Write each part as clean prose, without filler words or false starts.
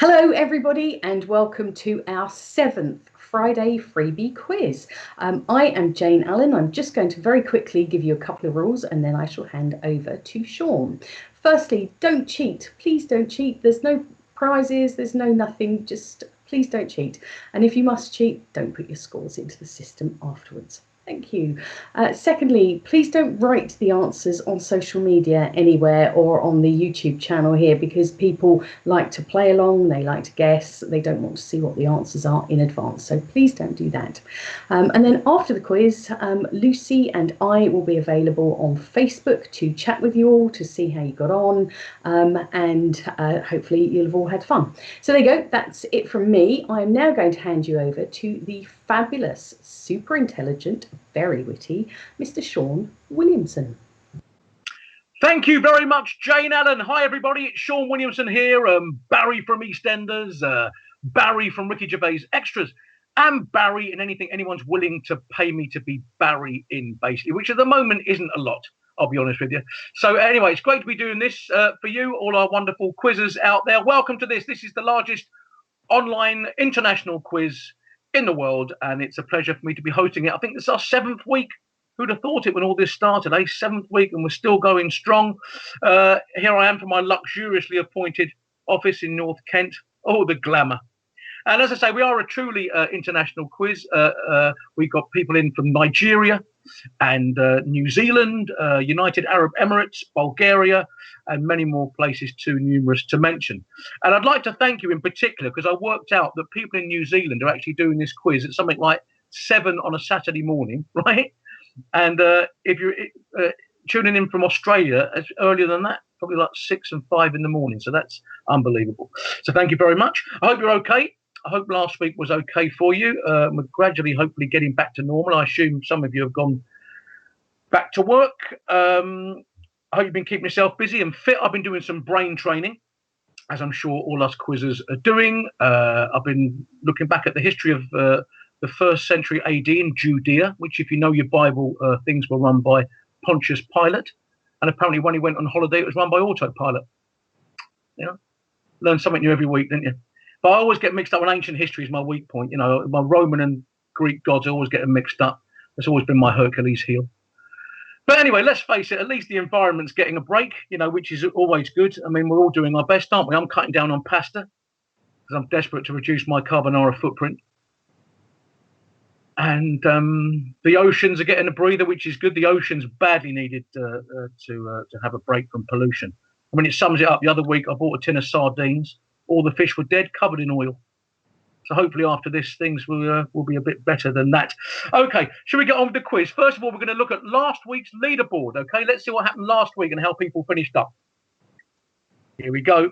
Hello everybody and welcome to our 7th Friday freebie quiz. I am Jane Allen. I'm just going to very quickly give you a couple of rules and then I shall hand over to Shaun. Firstly, don't cheat. Please don't cheat. There's no prizes, there's no nothing, just please don't cheat. And if you must cheat, don't put your scores into the system afterwards. Thank you. Secondly, please don't write the answers on social media anywhere or on the YouTube channel here because people like to play along, they like to guess, they don't want to see what the answers are in advance. So please don't do that. And then after the quiz, Lucy and I will be available on Facebook to chat with you all to see how you got on and hopefully you'll have all had fun. So there you go, that's it from me. I'm now going to hand you over to the fabulous, super intelligent, very witty, Mr. Shaun Williamson. Thank you very much, Jane Allen. Hi, everybody. It's Shaun Williamson here. Barry from EastEnders, Barry from Ricky Gervais Extras, and Barry in anything anyone's willing to pay me to be Barry in, basically, which at the moment isn't a lot, I'll be honest with you. So anyway, it's great to be doing this for you, all our wonderful quizzers out there. Welcome to this. This is the largest online international quiz in the world, and it's a pleasure for me to be hosting it. I think this is our 7th week. Who'd have thought it when all this started, eh? 7th week, and we're still going strong. Here I am from my luxuriously appointed office in North Kent. Oh, the glamour. And as I say, we are a truly international quiz. We've got people in from Nigeria and New Zealand, United Arab Emirates, Bulgaria, and many more places too numerous to mention. And I'd like to thank you in particular because I worked out that people in New Zealand are actually doing this quiz at something like 7 on a Saturday morning, right? And if you're tuning in from Australia, it's earlier than that, probably like 6 and 5 in the morning. So that's unbelievable. So thank you very much. I hope you're okay. I hope last week was okay for you. We're gradually, hopefully, getting back to normal. I assume some of you have gone back to work. I hope you've been keeping yourself busy and fit. I've been doing some brain training, as I'm sure all us quizzers are doing. I've been looking back at the history of the 1st century AD in Judea, which, if you know your Bible, things were run by Pontius Pilate. And apparently when he went on holiday, it was run by autopilot. You know, learn something new every week, didn't you? But I always get mixed up when ancient history is my weak point. You know, my Roman and Greek gods always get mixed up. That's always been my Hercules heel. But anyway, let's face it, at least the environment's getting a break, you know, which is always good. I mean, we're all doing our best, aren't we? I'm cutting down on pasta because I'm desperate to reduce my carbonara footprint. And the oceans are getting a breather, which is good. The oceans badly needed to have a break from pollution. I mean, it sums it up. The other week, I bought a tin of sardines. All the fish were dead, covered in oil. So hopefully after this, things will be a bit better than that. Okay, shall we get on with the quiz? First of all, we're going to look at last week's leaderboard. Okay, let's see what happened last week and how people finished up. Here we go.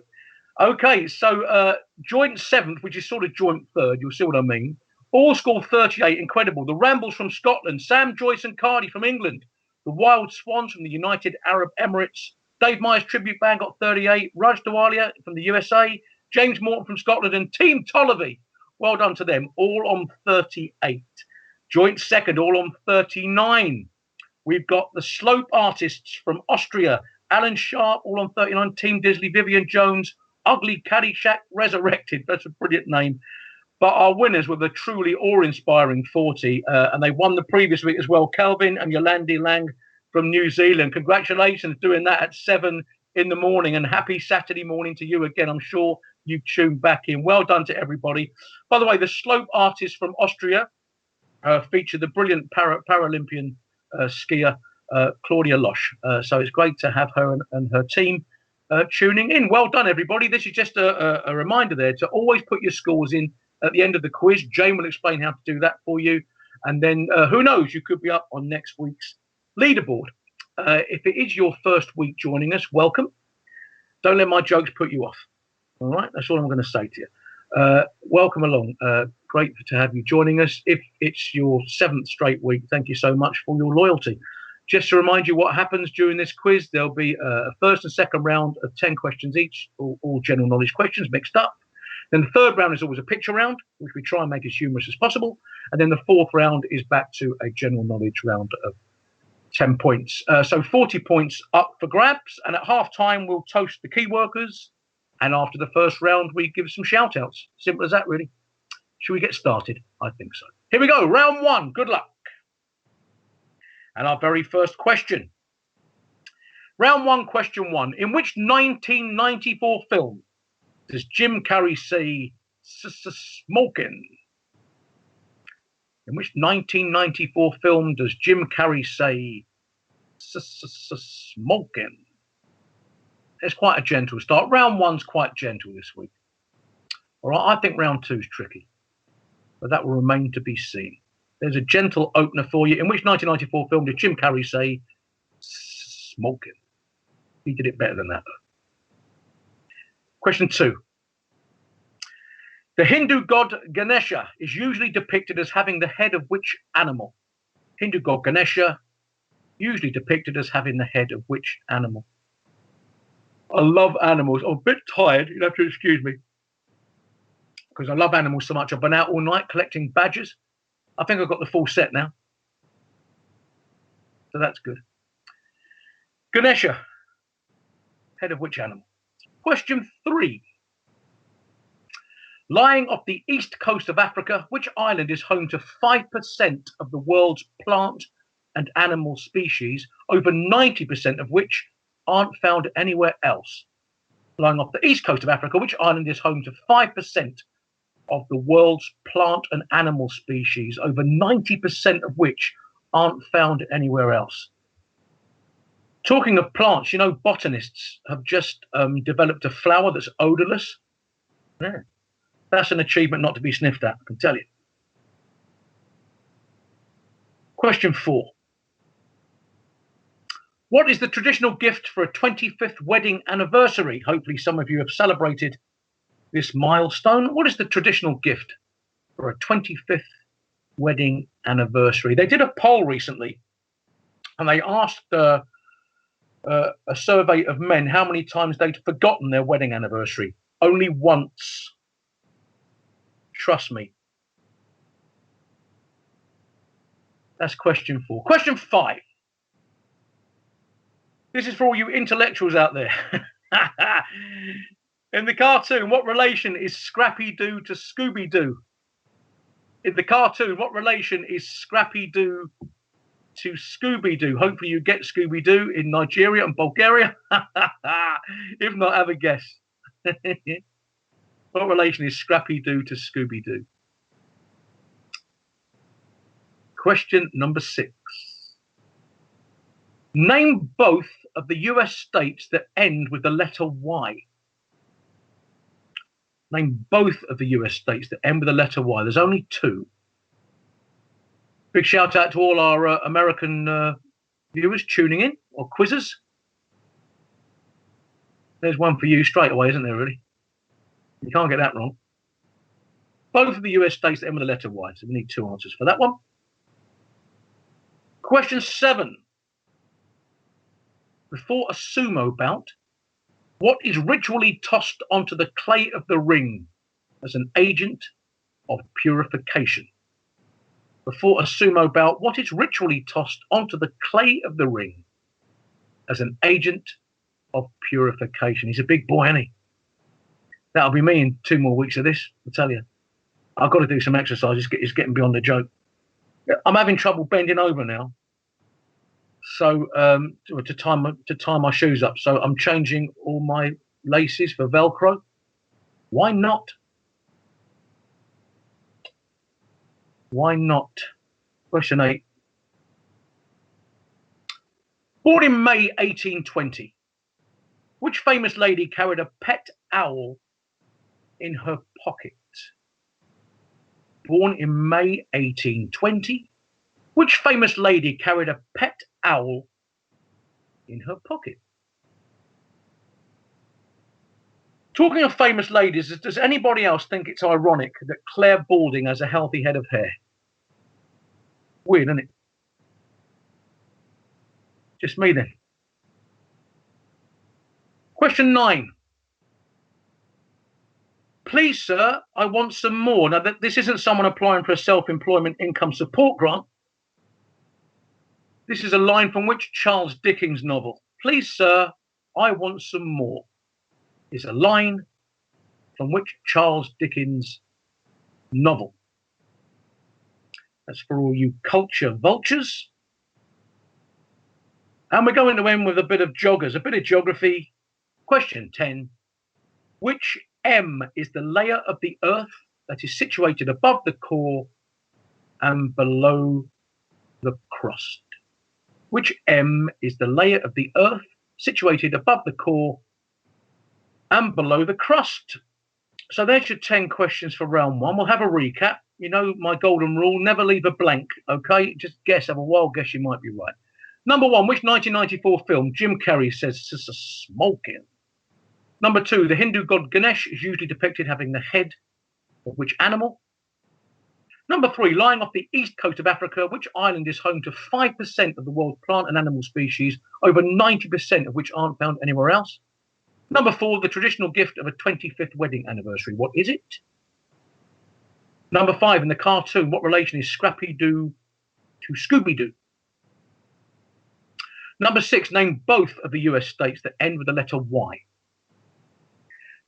Okay, so joint 7th, which is sort of joint 3rd, you'll see what I mean. All scored 38, incredible. The Rambles from Scotland, Sam, Joyce and Cardi from England, the Wild Swans from the United Arab Emirates, Dave Myers Tribute Band got 38, Raj Dawalia from the USA, James Morton from Scotland, and Team Tollerby. Well done to them, all on 38. Joint 2nd, all on 39. We've got the Slope Artists from Austria, Alan Sharp, all on 39. Team Disley, Vivian Jones, Ugly Caddyshack Resurrected. That's a brilliant name. But our winners were the truly awe-inspiring 40, and they won the previous week as well. Kelvin and Yolandi Lang from New Zealand. Congratulations doing that at 7 in the morning, and happy Saturday morning to you again. I'm sure you've tuned back in. Well done to everybody. By the way, the Slope Artist from Austria featured the brilliant Paralympian skier Claudia Losch. So it's great to have her and her team tuning in. Well done, everybody. This is just a reminder there to always put your scores in at the end of the quiz. Jane will explain how to do that for you. And then who knows, you could be up on next week's leaderboard. If it is your first week joining us, welcome. Don't let my jokes put you off. All right, that's all I'm going to say to you. Welcome along. Great to have you joining us. If it's your 7th straight week, thank you so much for your loyalty. Just to remind you what happens during this quiz, there'll be a 1st and 2nd round of 10 questions each, all general knowledge questions mixed up. Then the 3rd round is always a picture round, which we try and make as humorous as possible. And then the 4th round is back to a general knowledge round of 10 points. So 40 points up for grabs. And at half time, we'll toast the key workers. And after the first round, we give some shout outs. Simple as that, really. Should we get started? I think so. Here we go. Round one. Good luck. And our very first question. Round one, question one. In which 1994 film does Jim Carrey say smoking? In which 1994 film does Jim Carrey say smoking? It's quite a gentle start. Round one's quite gentle this week. All right, I think round two's tricky, but that will remain to be seen. There's a gentle opener for you. In which 1994 film did Jim Carrey say smoking? He did it better than that, though. Question two. The Hindu god Ganesha is usually depicted as having the head of which animal? Hindu god Ganesha, usually depicted as having the head of which animal? I love animals. I'm a bit tired. You'll have to excuse me. Because I love animals so much. I've been out all night collecting badgers. I think I've got the full set now. So that's good. Ganesha, head of which animal? Question three. Lying off the east coast of Africa, which island is home to 5% of the world's plant and animal species, over 90% of which aren't found anywhere else? Lying off the east coast of Africa, which island is home to 5% of the world's plant and animal species, over 90% of which aren't found anywhere else? Talking of plants, you know, botanists have just developed a flower that's odorless. Yeah. That's an achievement not to be sniffed at, I can tell you. Question four. What is the traditional gift for a 25th wedding anniversary? Hopefully some of you have celebrated this milestone. What is the traditional gift for a 25th wedding anniversary? They did a poll recently, and they asked a survey of men how many times they'd forgotten their wedding anniversary. Only once. Trust me. That's question four. Question five. This is for all you intellectuals out there. In the cartoon, what relation is Scrappy-Doo to Scooby-Doo? In the cartoon, what relation is Scrappy-Doo to Scooby-Doo? Hopefully you get Scooby-Doo in Nigeria and Bulgaria. If not, have a guess. What relation is Scrappy-Doo to Scooby-Doo? Question number 6. Name both of the US states that end with the letter Y. Name both of the US states that end with the letter Y. There's only 2. Big shout out to all our American viewers tuning in, or quizzers. There's one for you straight away, isn't there, really? You can't get that wrong. Both of the US states that end with the letter Y. So we need 2 answers for that one. Question 7. Before a sumo bout, what is ritually tossed onto the clay of the ring as an agent of purification? Before a sumo bout, what is ritually tossed onto the clay of the ring as an agent of purification? He's a big boy, isn't he? That'll be me in 2 more weeks of this, I tell you. I've got to do some exercise. It's getting beyond the joke. I'm having trouble bending over now. So to tie my shoes up. So I'm changing all my laces for Velcro. Why not? Why not? Question 8. Born in May 1820, which famous lady carried a pet owl in her pocket? Born in May 1820, which famous lady carried a pet owl in her pocket? Talking of famous ladies, does anybody else think it's ironic that Claire Balding has a healthy head of hair? Weird, isn't it? Just me then. Question 9. Please, sir, I want some more. Now, this isn't someone applying for a self-employment income support grant. This is a line from which Charles Dickens novel? Please, sir, I want some more. Is a line from which Charles Dickens novel? That's for all you culture vultures. And we're going to end with a bit of joggers, a bit of geography. Question 10. Which M is the layer of the Earth that is situated above the core and below the crust? Which M is the layer of the Earth situated above the core and below the crust? So there's your 10 questions for round one. We'll have a recap. You know my golden rule, never leave a blank, okay? Just guess, have a wild guess, you might be right. Number one, which 1994 film Jim Carrey says smoking? Number two, the Hindu god Ganesh is usually depicted having the head of which animal? Number three, lying off the east coast of Africa, which island is home to 5% of the world's plant and animal species, over 90% of which aren't found anywhere else? Number four, the traditional gift of a 25th wedding anniversary. What is it? Number five, in the cartoon, what relation is Scrappy-Doo to Scooby-Doo? Number six, name both of the US states that end with the letter Y.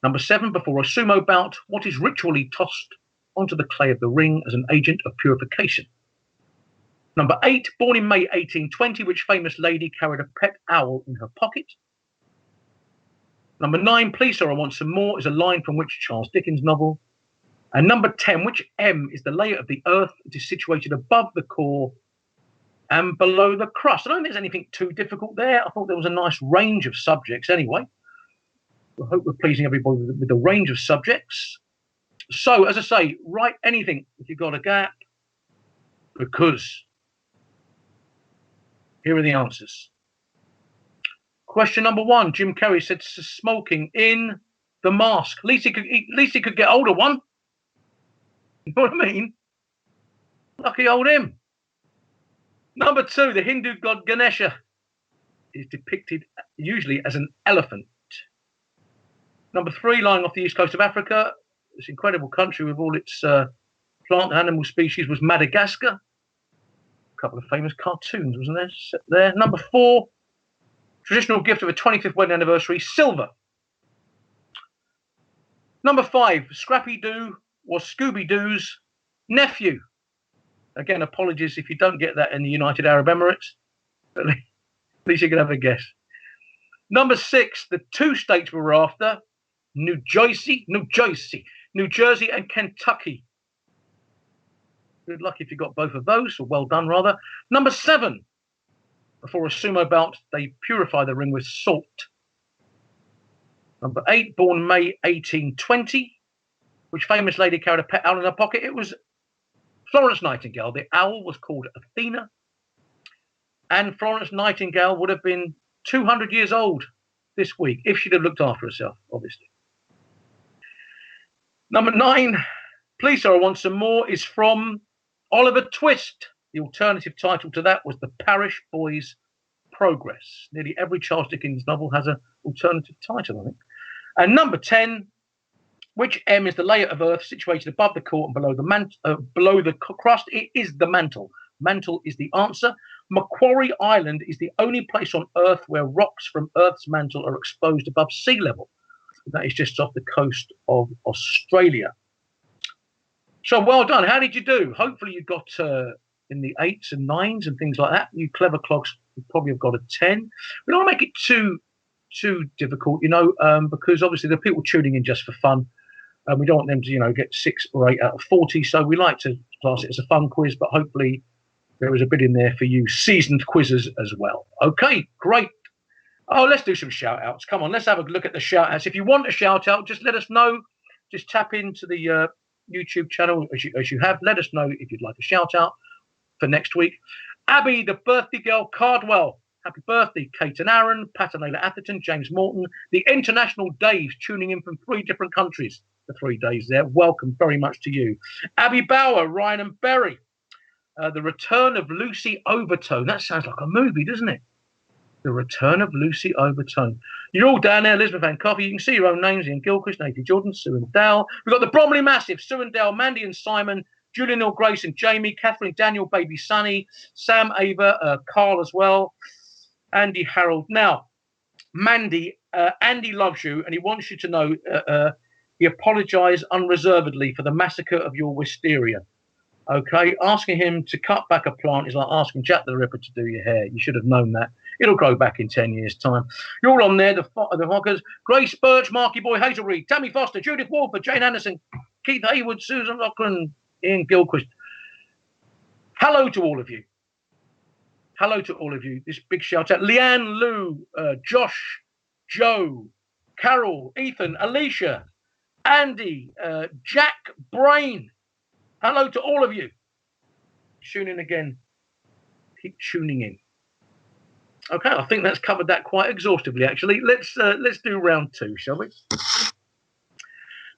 Number seven, before a sumo bout, what is ritually tossed onto the clay of the ring as an agent of purification? Number eight, born in May 1820, which famous lady carried a pet owl in her pocket? Number nine, Please Sir, I Want Some More is a line from which Charles Dickens novel? And number 10, which M is the layer of the Earth that is situated above the core and below the crust? I don't think there's anything too difficult there. I thought there was a nice range of subjects anyway. I hope we're pleasing everybody with the range of subjects. So, as I say, write anything if you've got a gap, because here are the answers. Question number one, Jim Carrey said smoking in The Mask. At least he could get hold of one. You know what I mean? Lucky old him. Number two, the Hindu god Ganesha is depicted usually as an elephant. Number three, lying off the east coast of Africa, this incredible country with all its plant and animal species, was Madagascar. A couple of famous cartoons, wasn't there? Number four, traditional gift of a 25th wedding anniversary, silver. Number five, Scrappy-Doo was Scooby-Doo's nephew. Again, apologies if you don't get that in the United Arab Emirates, but at least you can have a guess. Number six, the two states we were after, New Jersey, and Kentucky. Good luck if you got both of those, or well done, rather. Number seven, before a sumo bout, they purify the ring with salt. Number eight, born May 1820, which famous lady carried a pet owl in her pocket? It was Florence Nightingale. The owl was called Athena, and Florence Nightingale would have been 200 years old this week if she'd have looked after herself, obviously. Number nine, Please Sir, I Want Some More is from Oliver Twist. The alternative title to that was The Parish Boy's Progress. Nearly every Charles Dickens novel has an alternative title, I think. And number 10, which M is the layer of Earth situated above the core and below the crust? It is the mantle. Mantle is the answer. Macquarie Island is the only place on Earth where rocks from Earth's mantle are exposed above sea level. That is just off the coast of Australia. So well done. How did you do? Hopefully you got in the 8s and 9s and things like that. You clever clogs would probably have got a 10. We don't want to make it too difficult, because obviously there are people tuning in just for fun. And we don't want them to, get 6 or 8 out of 40. So we like to class it as a fun quiz, but hopefully there is a bit in there for you seasoned quizzers as well. Okay, great. Oh, let's do some shout outs. Come on, let's have a look at the shout outs. If you want a shout out, just let us know. Just tap into the YouTube channel as you have. Let us know if you'd like a shout out for next week. Abby, the birthday girl, Cardwell. Happy birthday. Kate and Aaron, Pat and Ayla Atherton, James Morton, the International Daves tuning in from 3 different countries. The 3 days there. Welcome very much to you. Abby Bauer, Ryan and Berry. The Return of Lucy Overtone. That sounds like a movie, doesn't it? The Return of Lucy Overtone. You're all down there, Elizabeth and Coffee. You can see your own names: Ian Gilchrist, Nathan Jordan, Sue and Dale. We've got the Bromley Massive, Sue and Dale, Mandy and Simon, Julian Neil Grace and Jamie, Catherine, Daniel, Baby Sunny, Sam, Ava, Carl as well, Andy, Harold. Now, Mandy, Andy loves you and he wants you to know He apologised unreservedly for the massacre of your wisteria. Okay, asking him to cut back a plant is like asking Jack the Ripper to do your hair. You should have known that. It'll grow back in 10 years' time. You're all on there, the Hockers. Grace Birch, Marky Boy, Hazel Reed, Tammy Foster, Judith Walford, Jane Anderson, Keith Haywood, Susan Lachlan, Ian Gilchrist. Hello to all of you. Hello to all of you. This big shout out. Leanne, Lou, Josh, Joe, Carol, Ethan, Alicia, Andy, Jack, Brain. Hello to all of you. Tune in again. Keep tuning in. Okay, I think that's covered that quite exhaustively, actually. Let's do round 2, shall we?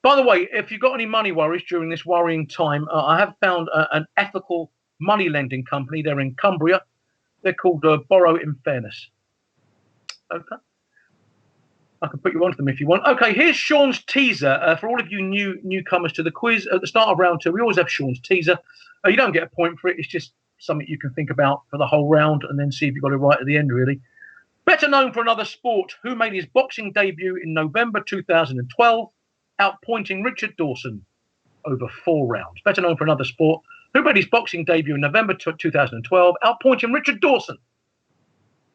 By the way, if you've got any money worries during this worrying time, I have found an ethical money lending company. They're in Cumbria. They're called Borrow in Fairness. Okay. I can put you onto them if you want. Okay, here's Shaun's teaser for all of you newcomers to the quiz. At the start of round 2, we always have Shaun's teaser. You don't get a point for it. It's just something you can think about for the whole round and then see if you got it right at the end, really. Better known for another sport, who made his boxing debut in November 2012, outpointing Richard Dawson over 4 rounds. Better known for another sport, who made his boxing debut in November 2012, outpointing Richard Dawson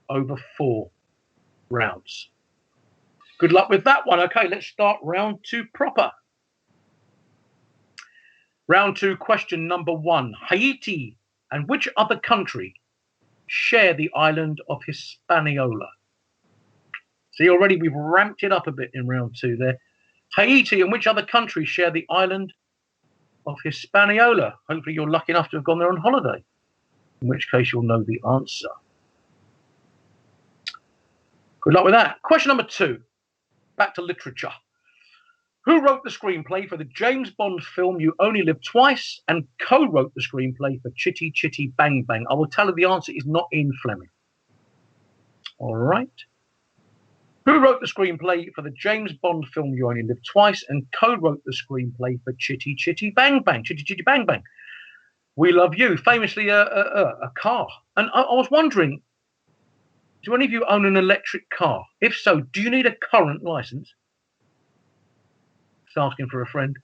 over 4 rounds. Good luck with that one. Okay, let's start round 2 proper. Round 2, question number 1. Haiti and which other country share the island of Hispaniola? See, already we've ramped it up a bit in round 2 there. Haiti and which other country share the island of Hispaniola? Hopefully you're lucky enough to have gone there on holiday, in which case you'll know the answer. Good luck with that. Question number 2. Back to literature. Who wrote the screenplay for the James Bond film You Only Live Twice and co-wrote the screenplay for Chitty Chitty Bang Bang? I will tell you the answer is not Ian Fleming. All right. Who wrote the screenplay for the James Bond film You Only Live Twice and co-wrote the screenplay for Chitty Chitty Bang Bang? Chitty Chitty Bang Bang. We Love You, famously a car. And I was wondering, do any of you own an electric car? If so, do you need a current license? Just asking for a friend.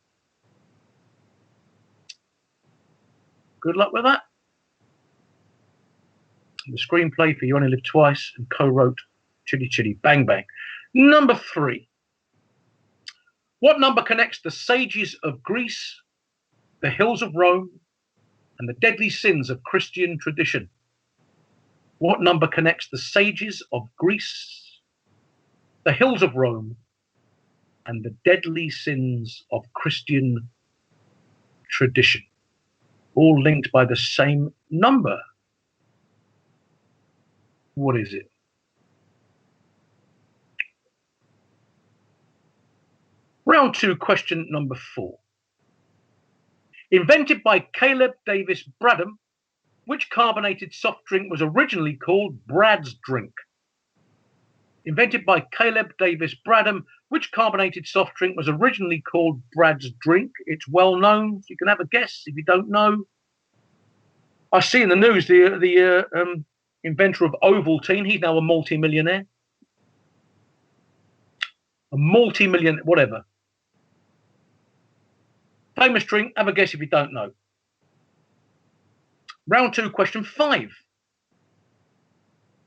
Good luck with that. The screenplay for You Only Live Twice and co-wrote Chitty Chitty Bang Bang. Number 3. What number connects the sages of Greece, the hills of Rome, and the deadly sins of Christian tradition? What number connects the sages of Greece, the hills of Rome, and the deadly sins of Christian tradition? All linked by the same number. What is it? Round 2, question number 4. Invented by Caleb Davis Bradham, which carbonated soft drink was originally called Brad's Drink? Invented by Caleb Davis Bradham, which carbonated soft drink was originally called Brad's Drink? It's well known. So you can have a guess if you don't know. I see in the news the inventor of Ovaltine. He's now a multi-millionaire. A multi-million, whatever. Famous drink. Have a guess if you don't know. Round 2, question 5.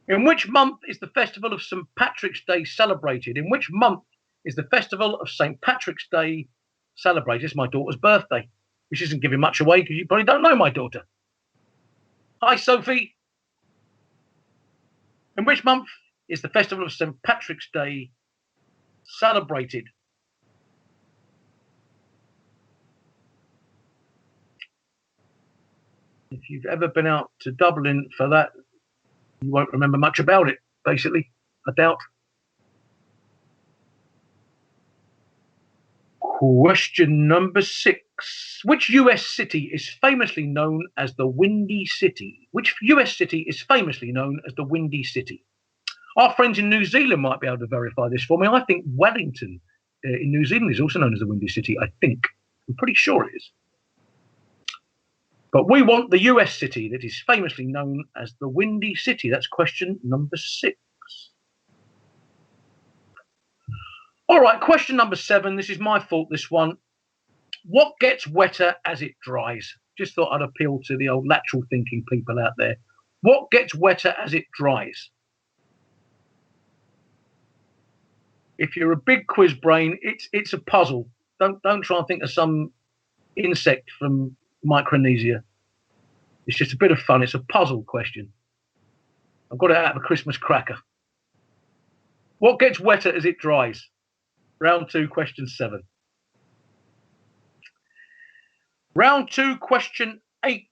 In which month is the festival of St. Patrick's Day celebrated? In which month is the festival of St. Patrick's Day celebrated? It's my daughter's birthday, which isn't giving much away because you probably don't know my daughter. Hi, Sophie. In which month is the festival of St. Patrick's Day celebrated? If you've ever been out to Dublin for that, you won't remember much about it, basically, I doubt. Question number 6. Which US city is famously known as the Windy City? Which US city is famously known as the Windy City? Our friends in New Zealand might be able to verify this for me. I think Wellington in New Zealand is also known as the Windy City, I think. I'm pretty sure it is. But we want the US city that is famously known as the Windy City. That's question number 6. All right, question number 7. This is my fault, this one. What gets wetter as it dries? Just thought I'd appeal to the old lateral thinking people out there. What gets wetter as it dries? If you're a big quiz brain, it's a puzzle. Don't try and think of some insect from Micronesia. It's just a bit of fun. It's a puzzle question. I've got it out of a Christmas cracker. What gets wetter as it dries? Round 2, question 7. Round 2, question 8.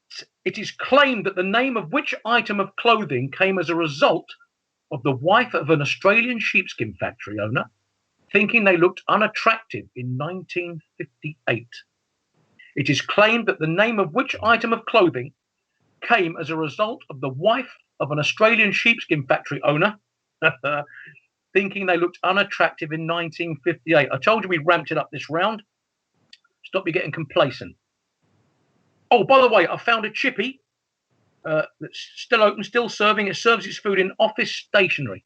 It is claimed that the name of which item of clothing came as a result of the wife of an Australian sheepskin factory owner thinking they looked unattractive in 1958. It is claimed that the name of which item of clothing came as a result of the wife of an Australian sheepskin factory owner thinking they looked unattractive in 1958. I told you we ramped it up this round. Stop you getting complacent. Oh, by the way, I found a chippy that's still open, still serving. It serves its food in office stationery,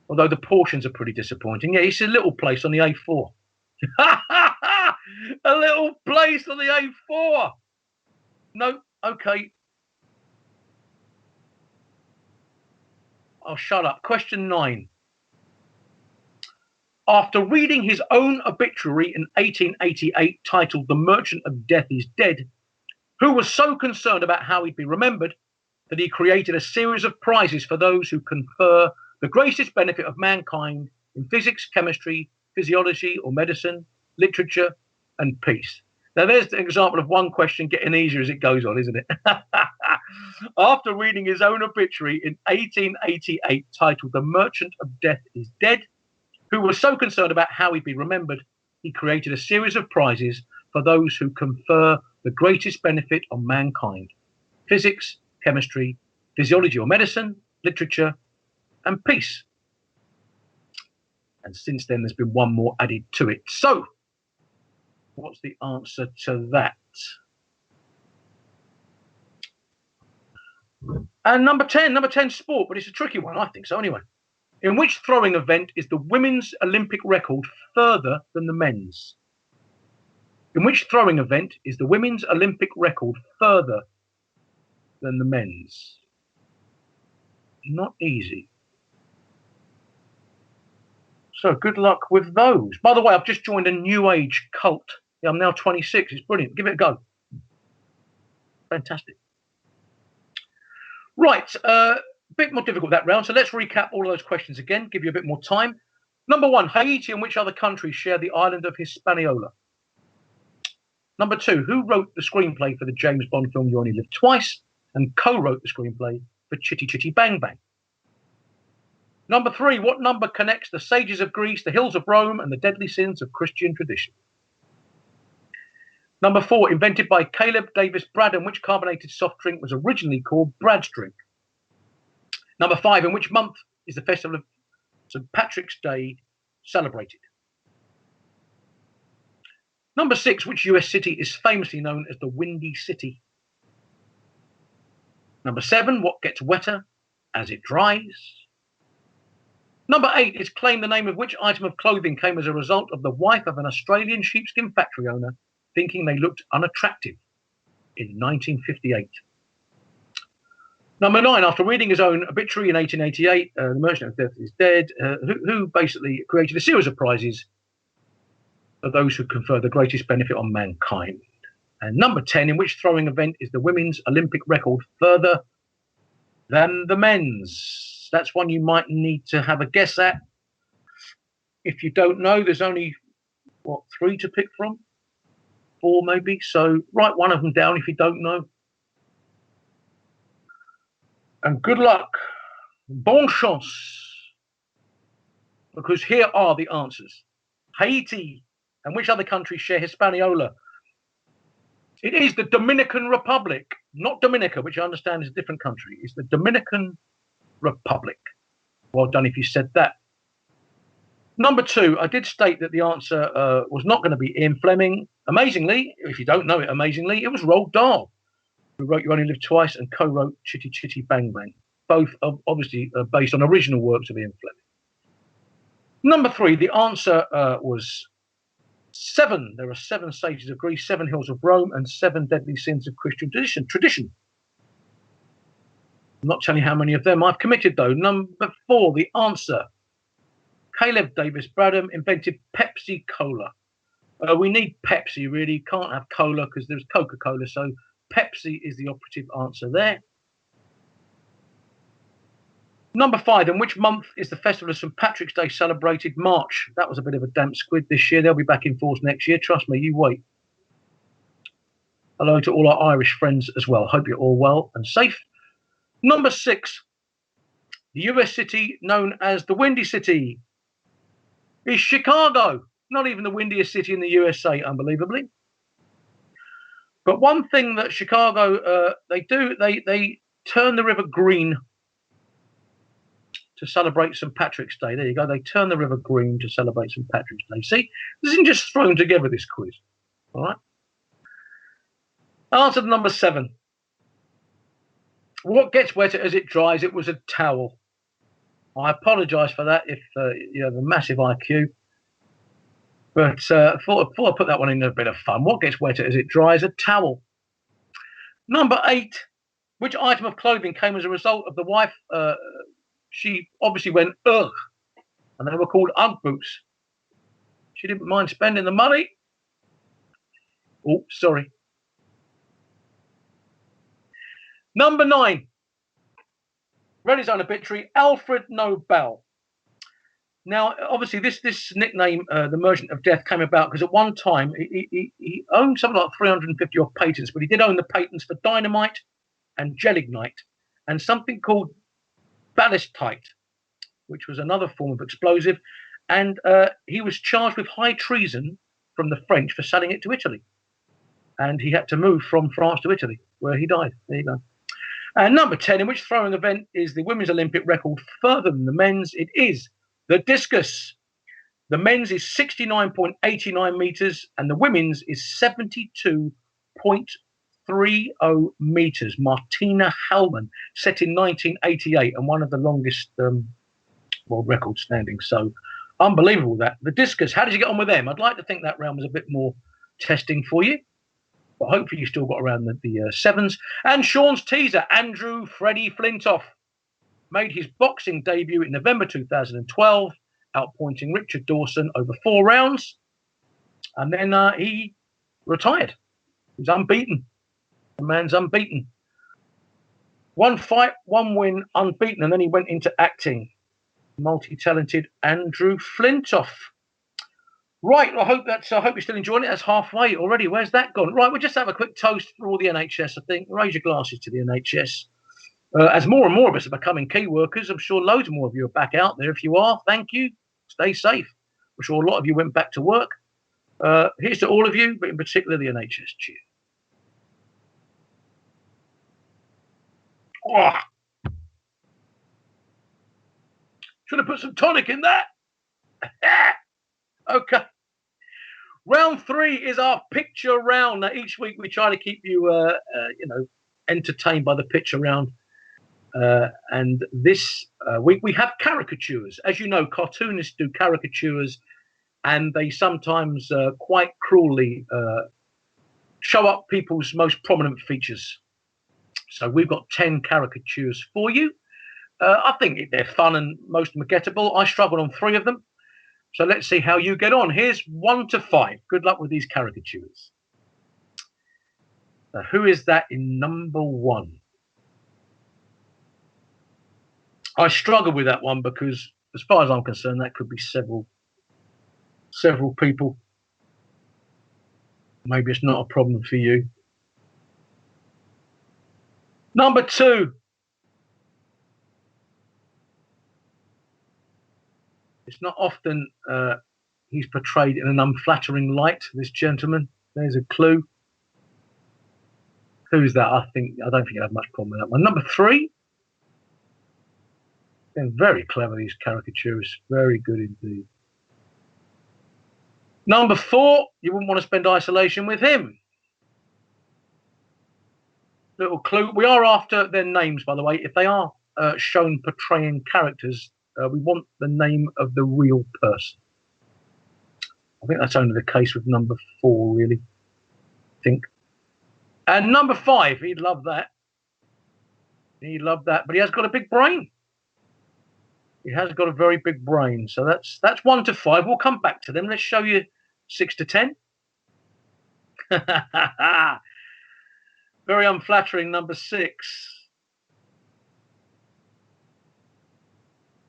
although the portions are pretty disappointing. Yeah, it's a little place on the A4. A little place on the A4. No, okay. I'll shut up. Question 9. After reading his own obituary in 1888 titled The Merchant of Death is Dead, who was so concerned about how he'd be remembered that he created a series of prizes for those who confer the greatest benefit of mankind in physics, chemistry, physiology or medicine, literature and peace. Now there's an example of one question getting easier as it goes on, isn't it? After reading his own obituary in 1888 titled The Merchant of Death is Dead, who was so concerned about how he'd be remembered, he created a series of prizes for those who confer the greatest benefit on mankind. Physics, chemistry, physiology or medicine, literature, and peace. And since then, there's been one more added to it. So, what's the answer to that? And number 10, sport, but it's a tricky one, I think so anyway. In which throwing event is the women's Olympic record further than the men's? In which throwing event is the women's Olympic record further than the men's? Not easy. So good luck with those. By the way, I've just joined a new age cult. Yeah, I'm now 26. It's brilliant. Give it a go. Fantastic. Right. Bit more difficult that round. So let's recap all of those questions again, give you a bit more time. Number 1, Haiti and which other countries share the island of Hispaniola? Number 2, who wrote the screenplay for the James Bond film You Only Live Twice and co-wrote the screenplay for Chitty Chitty Bang Bang? Number 3, what number connects the sages of Greece, the hills of Rome, and the deadly sins of Christian tradition? Number 4, invented by Caleb Davis Braddon, which carbonated soft drink was originally called Brad's Drink? Number 5, in which month is the festival of St. Patrick's Day celebrated? Number 6, which US city is famously known as the Windy City? Number 7, what gets wetter as it dries? Number 8 is claim the name of which item of clothing came as a result of the wife of an Australian sheepskin factory owner thinking they looked unattractive in 1958. Number 9, after reading his own obituary in 1888, The Merchant of Death is Dead, who basically created a series of prizes for those who confer the greatest benefit on mankind. And number 10, in which throwing event is the women's Olympic record further than the men's? That's one you might need to have a guess at. If you don't know, there's only, 3 to pick from? 4 maybe. So write one of them down if you don't know. And good luck. Bon chance. Because here are the answers. Haiti and which other countries share Hispaniola? It is the Dominican Republic, not Dominica, which I understand is a different country. It's the Dominican Republic. Well done if you said that. Number 2, I did state that the answer was not going to be Ian Fleming. Amazingly, if you don't know it amazingly, it was Roald Dahl, who wrote You Only Live Twice and co-wrote Chitty Chitty Bang Bang. Both obviously based on original works of Ian Fleming. Number 3, the answer was 7. There are 7 sages of Greece, 7 hills of Rome, and 7 deadly sins of Christian tradition. I'm not telling you how many of them I've committed, though. Number 4, the answer. Caleb Davis Bradham invented Pepsi Cola. We need Pepsi, really. Can't have cola because there's Coca-Cola, so Pepsi is the operative answer there. Number 5, in which month is the festival of St. Patrick's Day celebrated? March. That was a bit of a damp squid this year. They'll be back in force next year. Trust me, you wait. Hello to all our Irish friends as well. Hope you're all well and safe. Number 6, the US city known as the Windy City is Chicago. Not even the windiest city in the USA, unbelievably. But one thing that Chicago, they do, they turn the river green to celebrate St. Patrick's Day. There you go. They turn the river green to celebrate St. Patrick's Day. See, this isn't just thrown together, this quiz. All right. Answer to number 7. What gets wetter as it dries? It was a towel. I apologise for that if you have a massive IQ. But before I put that one in a bit of fun, what gets wetter as it dries? A towel. Number 8. Which item of clothing came as a result of the wife? She obviously went, ugh. And they were called Ugg boots. She didn't mind spending the money. Oh, sorry. Number 9. Read his own obituary, Alfred Nobel. Now, obviously, this nickname, the Merchant of Death, came about because at one time he owned something like 350 odd patents, but he did own the patents for dynamite and gelignite and something called ballistite, which was another form of explosive. And he was charged with high treason from the French for selling it to Italy. And he had to move from France to Italy, where he died. There you go. And number 10, in which throwing event is the women's Olympic record further than the men's? It is the discus. The men's is 69.89 meters and the women's is 72.30 meters. Martina Hellman, set in 1988 and one of the longest world record standing. So unbelievable that. The discus, how did you get on with them? I'd like to think that round was a bit more testing for you. But hopefully you still got around the sevens. And Sean's teaser, Andrew Freddie Flintoff, made his boxing debut in November 2012, outpointing Richard Dawson over 4 rounds. And then he retired. He's unbeaten. The man's unbeaten. 1 fight, 1 win, unbeaten. And then he went into acting. Multi-talented Andrew Flintoff. Right, I hope you're still enjoying it. That's halfway already. Where's that gone? Right, we'll just have a quick toast for all the NHS, I think. Raise your glasses to the NHS. As more and more of us are becoming key workers, I'm sure loads more of you are back out there. If you are, thank you. Stay safe. I'm sure a lot of you went back to work. Here's to all of you, but in particular the NHS. Cheers. Oh. Should have put some tonic in that. Okay. Round 3 is our picture round. Now, each week we try to keep you, entertained by the picture round. And this week we have caricatures. As you know, cartoonists do caricatures, and they sometimes quite cruelly show up people's most prominent features. So we've got 10 caricatures for you. I think they're fun and most of them are gettable. I struggled on 3 of them. So let's see how you get on. Here's 1 to 5. Good luck with these caricatures. Who is that in number 1? I struggle with that one because, as far as I'm concerned, that could be several people. Maybe it's not a problem for you. Number 2. It's not often he's portrayed in an unflattering light, this gentleman. There's a clue. Who's that? I don't think I have much problem with that one. Number 3. They're very clever, these caricaturists. Very good indeed. Number 4, you wouldn't want to spend isolation with him. Little clue. We are after their names, by the way. If they are shown portraying characters, we want the name of the real person. I think that's only the case with number 4, really. I think. And number 5, he'd love that. He'd love that, but he has got a big brain. He has got a very big brain. So that's 1 to 5. We'll come back to them. Let's show you 6 to 10. Very unflattering, number 6.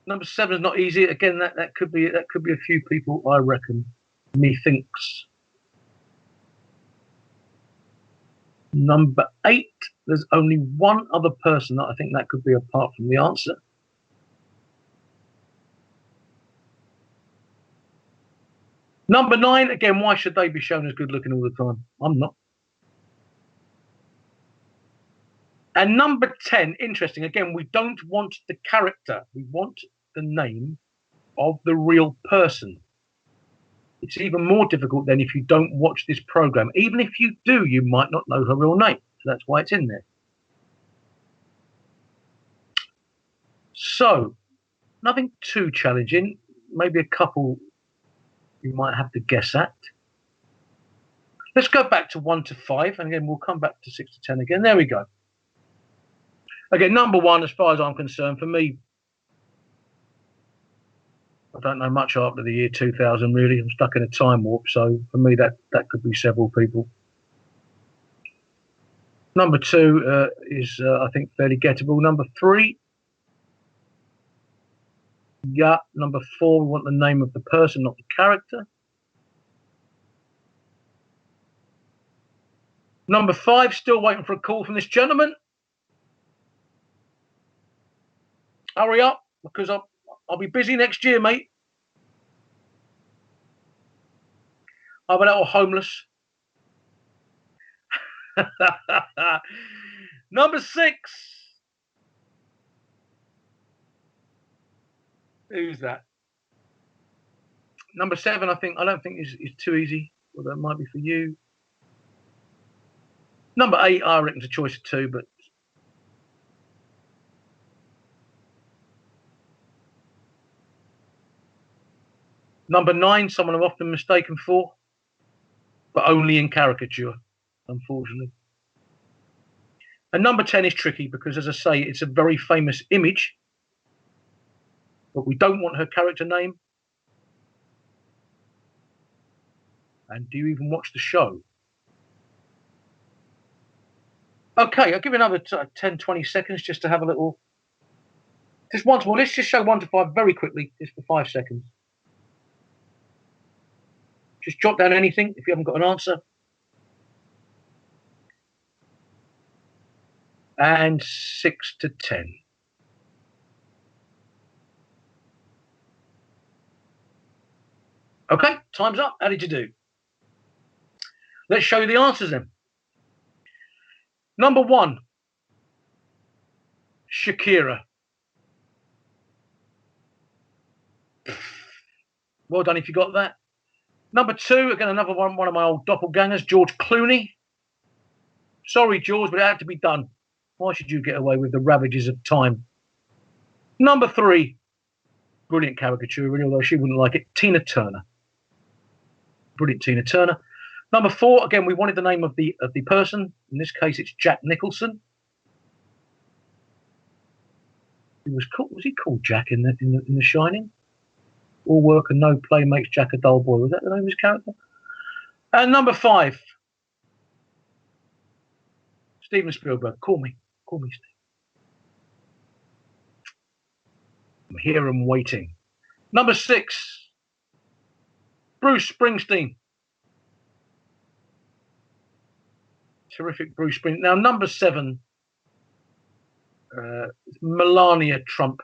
Number 7 is not easy. Again, that could be a few people, I reckon. Methinks. Number 8, there's only one other person that I think that could be apart from the answer. Number 9, again, why should they be shown as good looking all the time? I'm not. And number 10, interesting, again, we don't want the character. We want the name of the real person. It's even more difficult than if you don't watch this program. Even if you do, you might not know her real name. So that's why it's in there. So, nothing too challenging. Maybe a couple you might have to guess at. Let's go back to 1 to 5, and again, we'll come back to 6 to 10 again. There we go. Again, number 1, as far as I'm concerned, for me, I don't know much after the year 2000, really. I'm stuck in a time warp, so for me, that could be several people. Number 2 is, I think, fairly gettable. Number 3, yeah. Number 4, we want the name of the person, not the character. Number 5, still waiting for a call from this gentleman. Hurry up, because I'll be busy next year, mate. I'm a little homeless. Number 6. Who's that? Number 7, I don't think is too easy. Well, that might be for you. Number 8, I reckon it's a choice of 2, but number 9, someone I'm often mistaken for, but only in caricature, unfortunately. And number 10 is tricky because, as I say, it's a very famous image, but we don't want her character name. And do you even watch the show? Okay, I'll give you another 10, 20 seconds just to have a little. Just once more, let's just show 1 to 5 very quickly, just for 5 seconds. Just jot down anything if you haven't got an answer. And 6 to 10. Okay, time's up. How did you do? Let's show you the answers then. Number 1, Shakira. Well done if you got that. Number 2, again, another one of my old doppelgangers, George Clooney. Sorry, George, but it had to be done. Why should you get away with the ravages of time? Number 3, brilliant caricature, really, although she wouldn't like it, Tina Turner. Brilliant Tina Turner. Number 4, again, we wanted the name of the person. In this case, it's Jack Nicholson. Was he called Jack in the Shining? All work and no play makes Jack a dull boy. Was that the name of his character? And number 5, Steven Spielberg. Call me, Steve. I'm here and waiting. Number 6, Bruce Springsteen. Terrific Bruce Springsteen. Now, number 7, Melania Trump.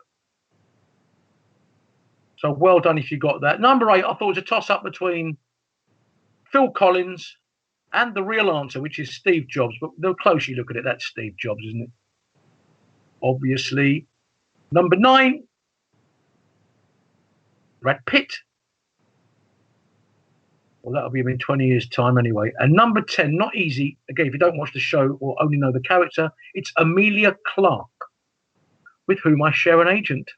So well done if you got that. Number 8, I thought it was a toss-up between Phil Collins and the real answer, which is Steve Jobs. But the closer you look at it, that's Steve Jobs, isn't it? Obviously. Number 9, Brad Pitt. Well, that'll be in 20 years' time anyway. And number 10, not easy. Again, if you don't watch the show or only know the character, it's Emilia Clarke, with whom I share an agent.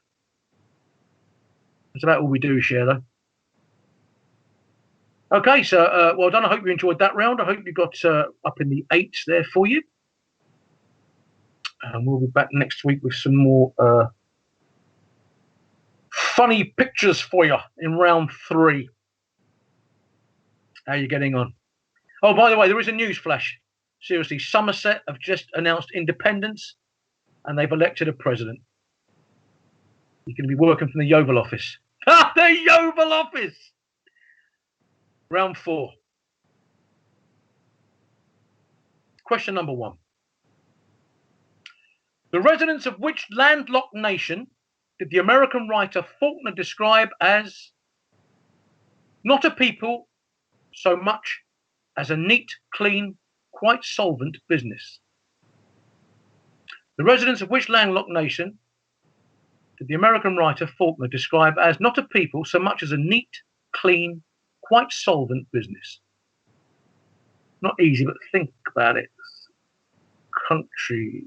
That's about all we do share, though. Okay, so well done. I hope you enjoyed that round. I hope you got up in the 8s there for you. And we'll be back next week with some more funny pictures for you in round 3. How are you getting on? Oh, by the way, there is a news flash. Seriously, Somerset have just announced independence and they've elected a president. He's going to be working from the Yeovil office. The Yeovil office! Round 4. Question number 1. The residents of which landlocked nation did the American writer Faulkner describe as not a people so much as a neat, clean, quite solvent business? The residents of which landlocked nation did the American writer Faulkner describe as not a people so much as a neat, clean, quite solvent business? Not easy, but think about it. Country.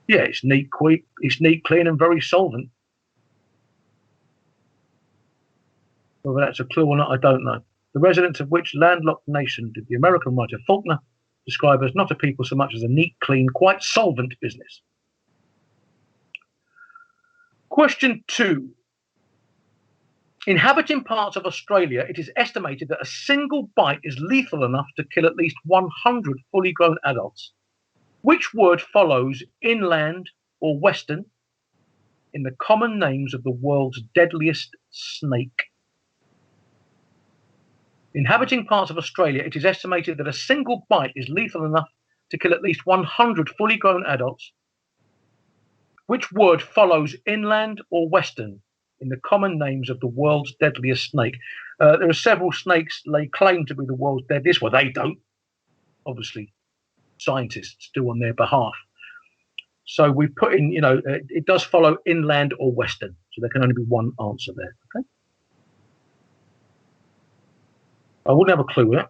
Yeah, it's neat, clean, and very solvent. Whether that's a clue or not, I don't know. The residents of which landlocked nation did the American writer Faulkner describe as not a people so much as a neat, clean, quite solvent business? Question 2. Inhabiting parts of Australia, it is estimated that a single bite is lethal enough to kill at least 100 fully grown adults. Which word follows inland or western in the common names of the world's deadliest snake? Inhabiting parts of Australia, it is estimated that a single bite is lethal enough to kill at least 100 fully grown adults. Which word follows inland or western in the common names of the world's deadliest snake? There are several snakes they claim to be the world's deadliest. Well, they don't. Obviously, scientists do on their behalf. So we put in, it does follow inland or western. So there can only be one answer there. Okay. I wouldn't have a clue with it,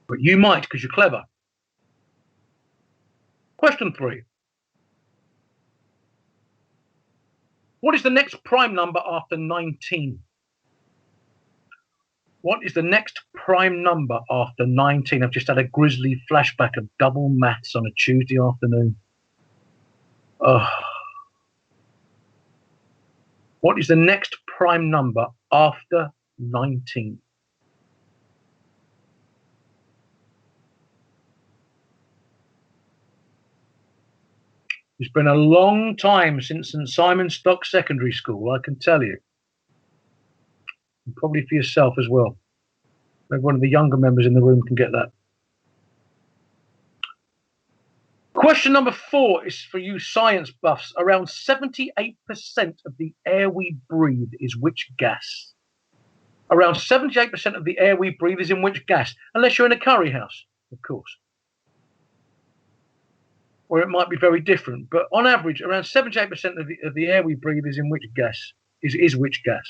but you might because you're clever. Question 3. What is the next prime number after 19? What is the next prime number after 19? I've just had a grisly flashback of double maths on a Tuesday afternoon. What is the next prime number after 19? It's been a long time since St Simon Stock Secondary School, I can tell you. And probably for yourself as well. Maybe one of the younger members in the room can get that. Question number 4 is for you science buffs. Around 78% of the air we breathe is which gas? Around 78% of the air we breathe is in which gas? Unless you're in a curry house, of course. Or it might be very different. But on average, around 78% of the air we breathe is in which gas? Is which gas?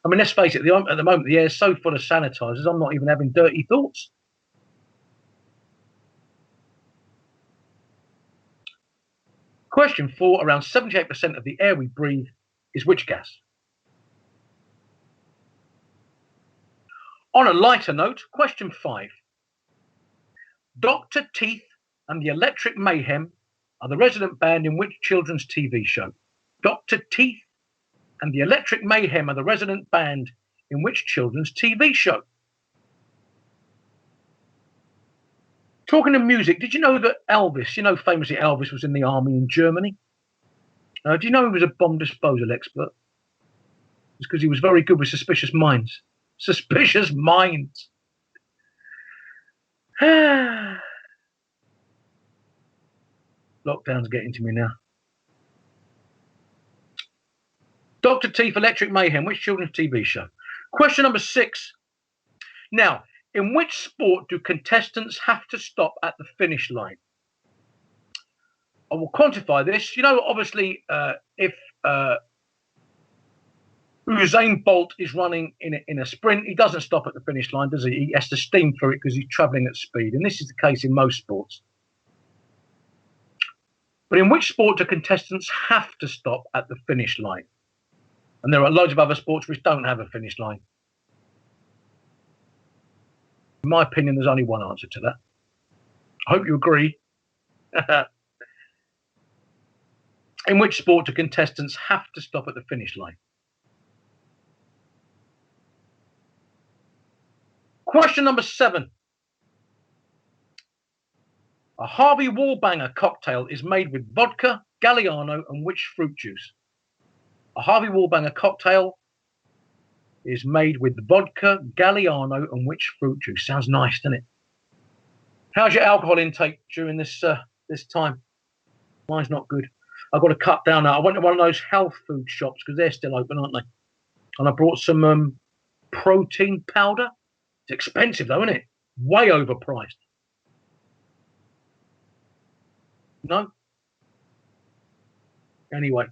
I mean, let's face it, at the moment, the air is so full of sanitizers, I'm not even having dirty thoughts. Question 4, around 78% of the air we breathe is which gas? On a lighter note, question 5. Dr. Teeth and the Electric Mayhem are the resident band in which children's TV show? Dr. Teeth and the Electric Mayhem are the resident band in which children's TV show? Talking of music, did you know that Elvis, famously Elvis was in the army in Germany? Do you know he was a bomb disposal expert? It's because he was very good with suspicious minds. Suspicious minds. Lockdown's getting to me now. Dr. Teeth, Electric Mayhem, which children's TV show? Question number 6. Now, in which sport do contestants have to stop at the finish line? I will quantify this. Obviously, if Usain Bolt is running in a sprint, he doesn't stop at the finish line, does he? He has to steam through it because he's travelling at speed. And this is the case in most sports. But in which sport do contestants have to stop at the finish line? And there are loads of other sports which don't have a finish line. In my opinion, there's only one answer to that. I hope you agree. In which sport do contestants have to stop at the finish line? Question number 7. A Harvey Wallbanger cocktail is made with vodka, Galliano, and which fruit juice? A Harvey Wallbanger cocktail is made with vodka, Galliano, and which fruit juice? Sounds nice, doesn't it? How's your alcohol intake during this time? Mine's not good. I've got to cut down now. I went to one of those health food shops because they're still open, aren't they? And I brought some protein powder. It's expensive though, isn't it? Way overpriced. No? Anyway.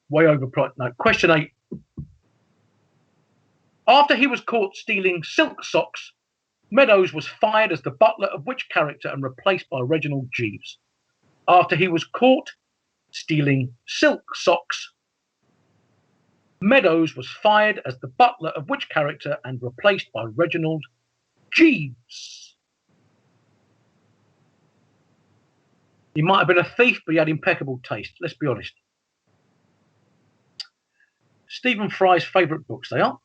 Way overpriced. No. Question 8. After he was caught stealing silk socks, Meadows was fired as the butler of which character and replaced by Reginald Jeeves? After he was caught stealing silk socks, Meadows was fired as the butler of which character and replaced by Reginald Jeeves? He might have been a thief, but he had impeccable taste. Let's be honest. Stephen Fry's favourite books, they are.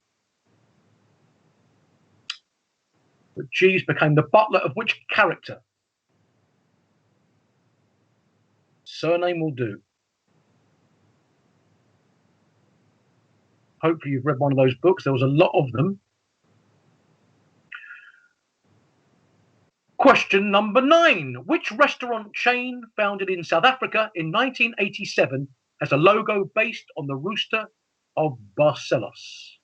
But Jeeves became the butler of which character? Surname will do. Hopefully you've read one of those books. There was a lot of them. Question number 9. Which restaurant chain founded in South Africa in 1987 has a logo based on the rooster of Barcelos?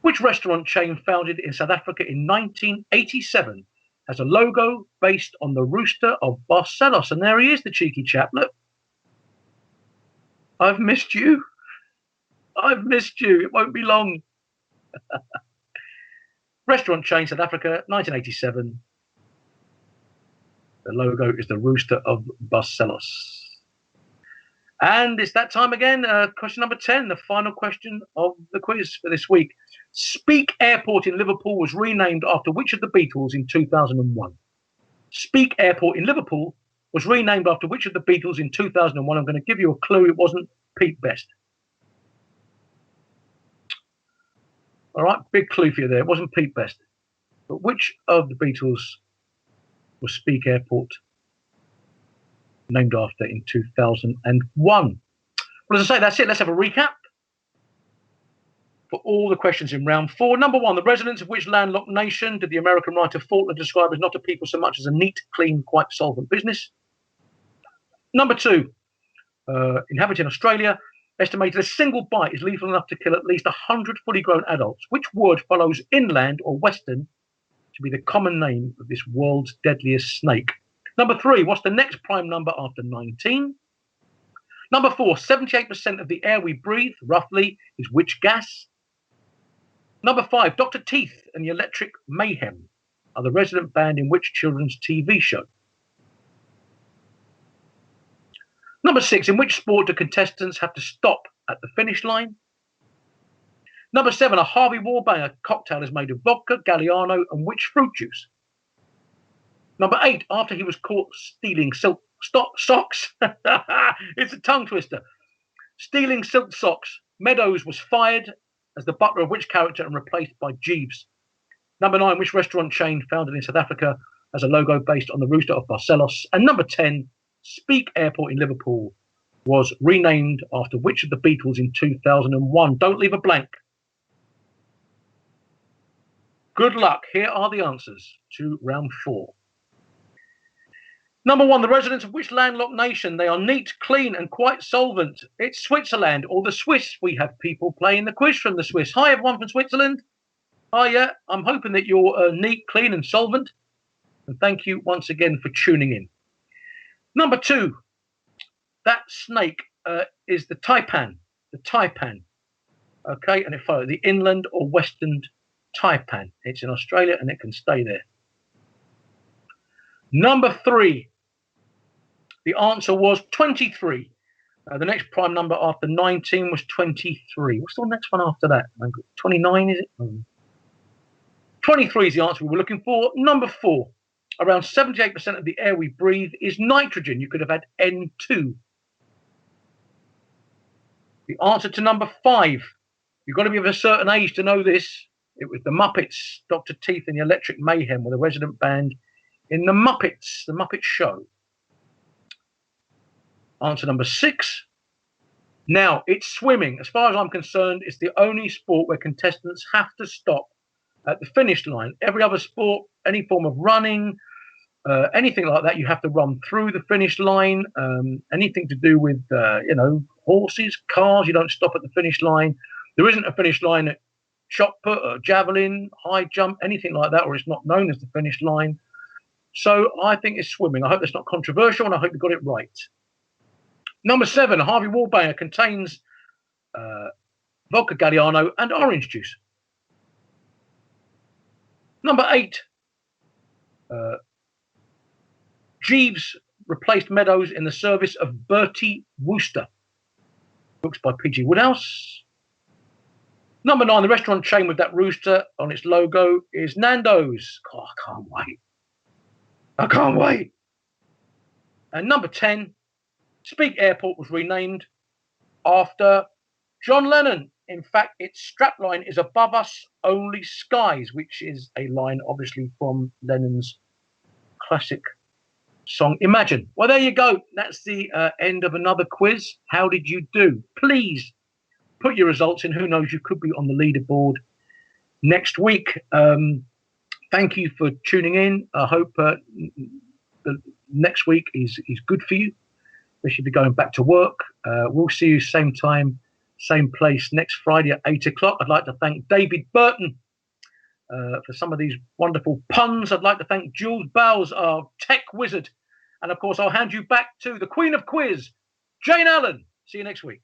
Which restaurant chain founded in South Africa in 1987 has a logo based on the rooster of Barcelos? And there he is, the cheeky chap. Look. I've missed you. I've missed you. It won't be long. Restaurant chain, South Africa, 1987. The logo is the rooster of Barcelos. And it's that time again. Question number 10, the final question of the quiz for this week. Speke Airport in Liverpool was renamed after which of the Beatles in 2001? Speke Airport in Liverpool was renamed after which of the Beatles in 2001? I'm going to give you a clue. It wasn't Pete Best. All right, big clue for you there. It wasn't Pete Best. But which of the Beatles was Speke Airport named after in 2001? Well, as I say, that's it. Let's have a recap for all the questions in round 4. Number 1, the residents of which landlocked nation did the American writer Faulkner describe as not a people so much as a neat, clean, quite solvent business? Number 2, inhabiting Australia, estimated a single bite is lethal enough to kill at least 100 fully grown adults. Which word follows inland or western to be the common name of this world's deadliest snake? Number 3, what's the next prime number after 19? Number 4, 78% of the air we breathe, roughly, is which gas? Number 5, Dr. Teeth and the Electric Mayhem are the resident band in which children's TV show? Number 6, in which sport do contestants have to stop at the finish line? Number 7, a Harvey Wallbanger cocktail is made of vodka, Galliano, and which fruit juice? Number 8, after he was caught stealing silk socks, it's a tongue twister. Stealing silk socks, Meadows was fired as the butler of which character and replaced by Jeeves? Number 9, which restaurant chain founded in South Africa has a logo based on the rooster of Barcelos? And number 10, Speke Airport in Liverpool was renamed after which of the Beatles in 2001? Don't leave a blank. Good luck. Here are the answers to round 4. Number 1, the residents of which landlocked nation? They are neat, clean, and quite solvent. It's Switzerland or the Swiss. We have people playing the quiz from the Swiss. Hi, everyone from Switzerland. Hi, yeah. I'm hoping that you're neat, clean, and solvent. And thank you once again for tuning in. Number 2, that snake is the taipan. The taipan. Okay, and it follows the inland or western taipan. It's in Australia and it can stay there. Number 3, the answer was 23. The next prime number after 19 was 23. What's the next one after that? 29, is it? 23 is the answer we were looking for. Number 4. Around 78% of the air we breathe is nitrogen. You could have had N2. The answer to number 5. You've got to be of a certain age to know this. It was the Muppets, Dr. Teeth and the Electric Mayhem were the resident band in the Muppets, the Muppet Show. Answer number 6. Now, it's swimming. As far as I'm concerned, it's the only sport where contestants have to stop at the finish line. Every other sport, any form of running, anything like that, you have to run through the finish line. Anything to do with, horses, cars, you don't stop at the finish line. There isn't a finish line at shot put or javelin, high jump, anything like that, or it's not known as the finish line. So I think it's swimming. I hope that's not controversial, and I hope you got it right. Number 7, Harvey Wallbanger contains vodka Galliano and orange juice. Number 8, Jeeves replaced Meadows in the service of Bertie Wooster. Books by P.G. Woodhouse. Number 9, the restaurant chain with that rooster on its logo is Nando's. Oh, I can't wait. I can't wait. And number 10, Speke Airport was renamed after John Lennon. In fact, its strapline is "Above us, only skies," which is a line, obviously, from Lennon's classic song Imagine. Well, there you go. That's the end of another quiz. How did you do? Please put your results in. Who knows, you could be on the leaderboard next week. Thank you for tuning in. I hope the next week is good for you. We should be going back to work. We'll see you same time, same place next Friday at 8 o'clock. I'd like to thank David Burton for some of these wonderful puns. I'd like to thank Jules Bowles, our tech wizard. And, of course, I'll hand you back to the Queen of Quiz, Jane Allen. See you next week.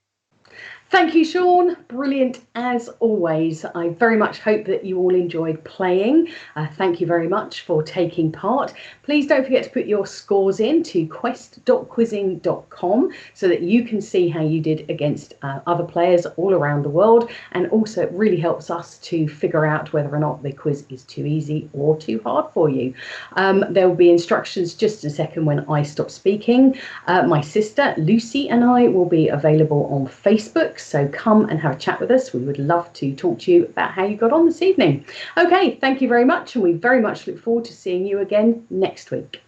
Thank you, Shaun. Brilliant as always. I very much hope that you all enjoyed playing. Thank you very much for taking part. Please don't forget to put your scores in to quest.quizzing.com so that you can see how you did against other players all around the world. And also it really helps us to figure out whether or not the quiz is too easy or too hard for you. There will be instructions just a second when I stop speaking. My sister Lucy and I will be available on Facebook. So come and have a chat with us. We would love to talk to you about how you got on this evening. Okay, thank you very much. And we very much look forward to seeing you again next week.